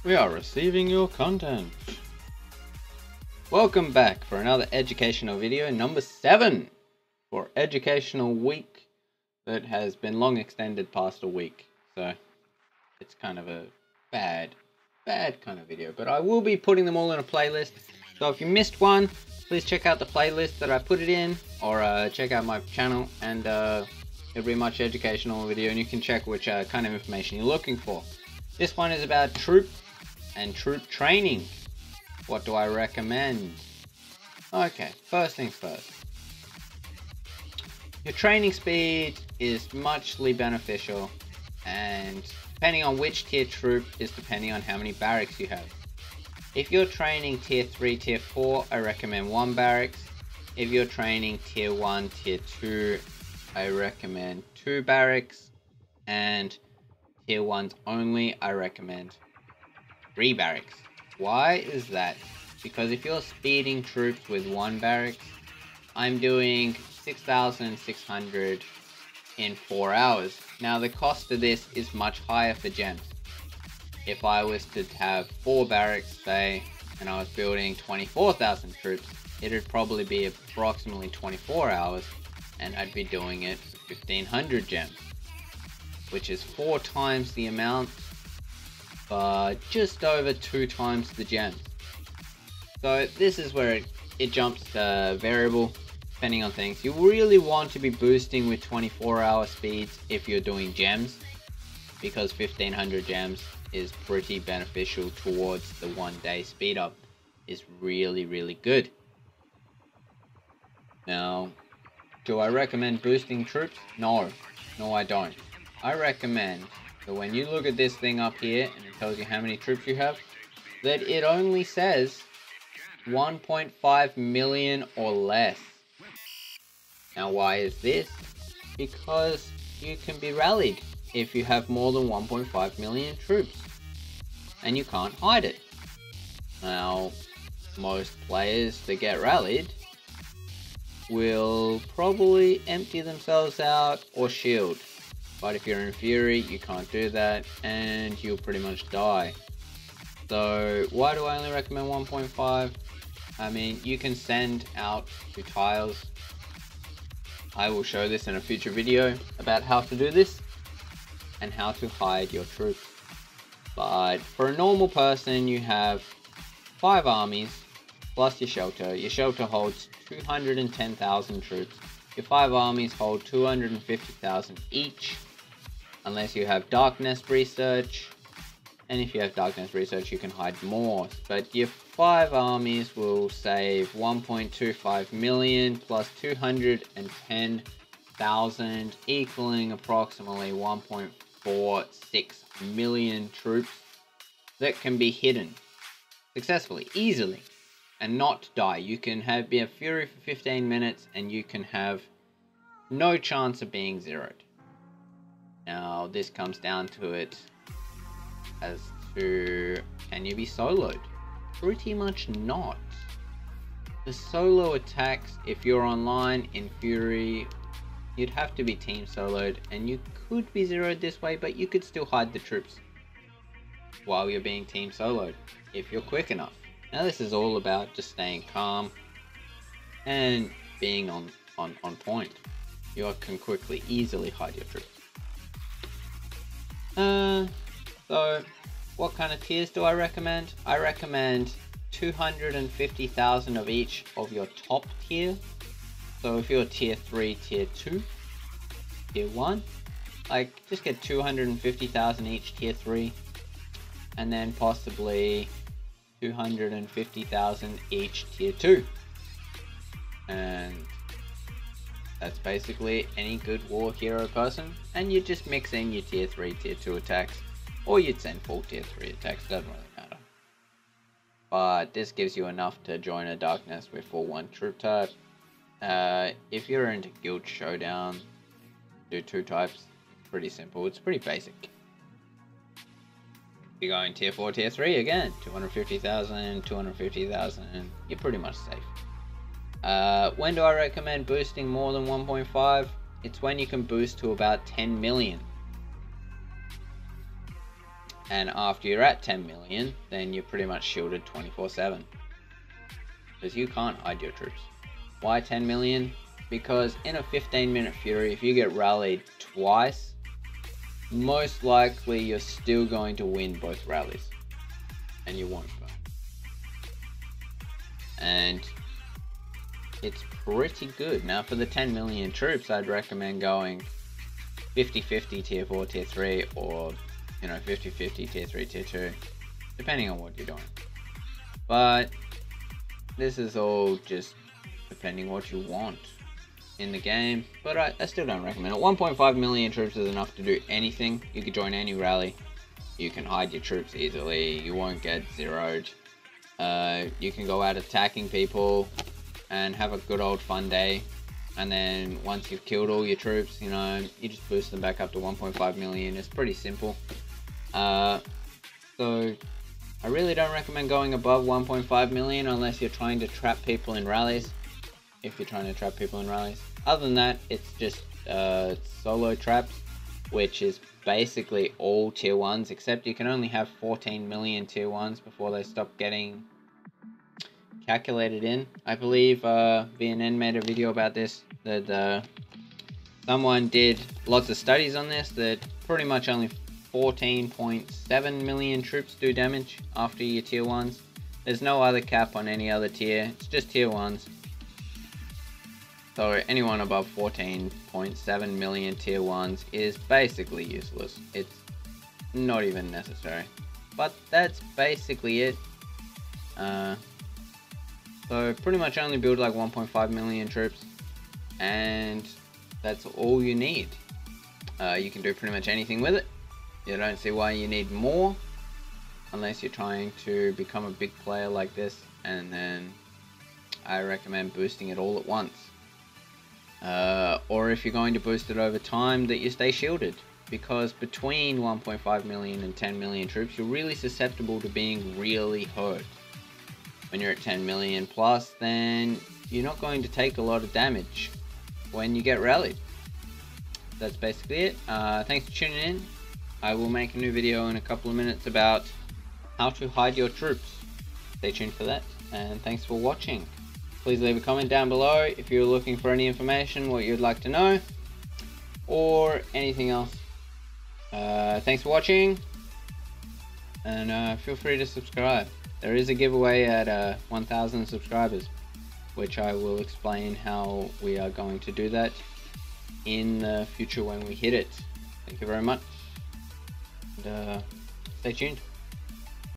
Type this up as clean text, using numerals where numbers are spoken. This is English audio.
We are receiving your content. Welcome back for another educational video, number 7 for educational week that has been long extended past a week. So it's kind of a bad kind of video, but I will be putting them all in a playlist. So if you missed one, please check out the playlist that I put it in, or check out my channel, and it'll be a much educational video, and you can check which kind of information you're looking for. This one is about troop and troop training. What do I recommend? Okay, first things first. Your training speed is muchly beneficial, and depending on which tier troop is depending on how many barracks you have. If you're training tier 3, tier 4, I recommend 1 barracks. If you're training tier 1, tier 2, I recommend 2 barracks. And tier 1s only, I recommend 3 barracks. Why is that? Because if you're speeding troops with 1 barracks, I'm doing 6,600 in 4 hours. Now the cost of this is much higher for gems. If I was to have 4 barracks, say, and I was building 24,000 troops, it'd probably be approximately 24 hours, and I'd be doing it for 1,500 gems, which is 4 times the amount, but just over 2 times the gems. So this is where it jumps to variable, depending on things. You really want to be boosting with 24-hour speeds if you're doing gems, because 1,500 gems is pretty beneficial towards the 1-day speed up. Is really good. Now, do I recommend boosting troops? No I don't. I recommend that when you look at this thing up here and it tells you how many troops you have, that it only says 1.5 million or less. Now why is this? Because you can be rallied if you have more than 1.5 million troops, and you can't hide it. Now, most players that get rallied will probably empty themselves out or shield, but if you're in Fury, you can't do that, and you'll pretty much die. So why do I only recommend 1.5? I mean, you can send out to tiles. I will show this in a future video about how to do this and how to hide your troops. But for a normal person, you have 5 armies plus your shelter. Your shelter holds 210,000 troops. Your 5 armies hold 250,000 each, unless you have darkness research. And if you have darkness research, you can hide more. But your 5 armies will save 1.25 million plus 210,000, equaling approximately 1.46 million troops that can be hidden successfully, easily, and not die. You can be a Fury for 15 minutes and you can have no chance of being zeroed. Now this comes down to it as to, can you be soloed? Pretty much not. The solo attacks, if you're online in Fury, you'd have to be team soloed, and you could be zeroed this way, but you could still hide the troops while you're being team soloed if you're quick enough. Now this is all about just staying calm and being on point. You can quickly, easily hide your troops. So what kind of tiers do I recommend? I recommend 250,000 of each of your top tier. So if you're tier 3, tier 2, tier 1, like just get 250,000 each tier 3, and then possibly 250,000 each tier 2. And that's basically any good war hero person, and you just mix in your tier 3, tier 2 attacks, or you'd send full tier 3 attacks, doesn't really matter. But this gives you enough to join a darkness with full 1 troop type. If you're into guild showdown, do 2 types. Pretty simple, it's pretty basic. If you're going tier 4, tier 3, again, 250,000, 250,000, you're pretty much safe. When do I recommend boosting more than 1.5? It's when you can boost to about 10 million. And after you're at 10 million, then you're pretty much shielded 24/7. Because you can't hide your troops. Why 10 million? Because in a 15-minute Fury, if you get rallied twice, most likely you're still going to win both rallies. And you won't burn. And it's pretty good. Now for the 10 million troops, I'd recommend going 50-50 tier 4, tier 3, or 50-50 tier 3, tier 2, depending on what you're doing. But this is all just depending what you want in the game, but I still don't recommend it. 1.5 million troops is enough to do anything. You can join any rally, you can hide your troops easily, you won't get zeroed. You can go out attacking people and have a good old fun day, and then once you've killed all your troops, you just boost them back up to 1.5 million. It's pretty simple. So I really don't recommend going above 1.5 million unless you're trying to trap people in rallies. If you're trying to trap people in rallies. Other than that, it's just solo traps, which is basically all tier 1s, except you can only have 14 million tier 1s before they stop getting calculated in. I believe VNN made a video about this, that someone did lots of studies on this, that pretty much only 14.7 million troops do damage after your tier 1s. There's no other cap on any other tier, it's just tier 1s. So anyone above 14.7 million tier 1s is basically useless. It's not even necessary. But that's basically it. So pretty much only build like 1.5 million troops, and that's all you need. You can do pretty much anything with it. You don't see why you need more, unless you're trying to become a big player like this, and then I recommend boosting it all at once. Or if you're going to boost it over time, that you stay shielded, because between 1.5 million and 10 million troops, you're really susceptible to being really hurt. When you're at 10 million plus, then you're not going to take a lot of damage when you get rallied. That's basically it. Thanks for tuning in. I will make a new video in a couple of minutes about how to hide your troops. Stay tuned for that, and thanks for watching. Please leave a comment down below if you're looking for any information, what you'd like to know, or anything else. Thanks for watching, and feel free to subscribe. There is a giveaway at 1,000 subscribers, which I will explain how we are going to do that in the future when we hit it. Thank you very much, and stay tuned.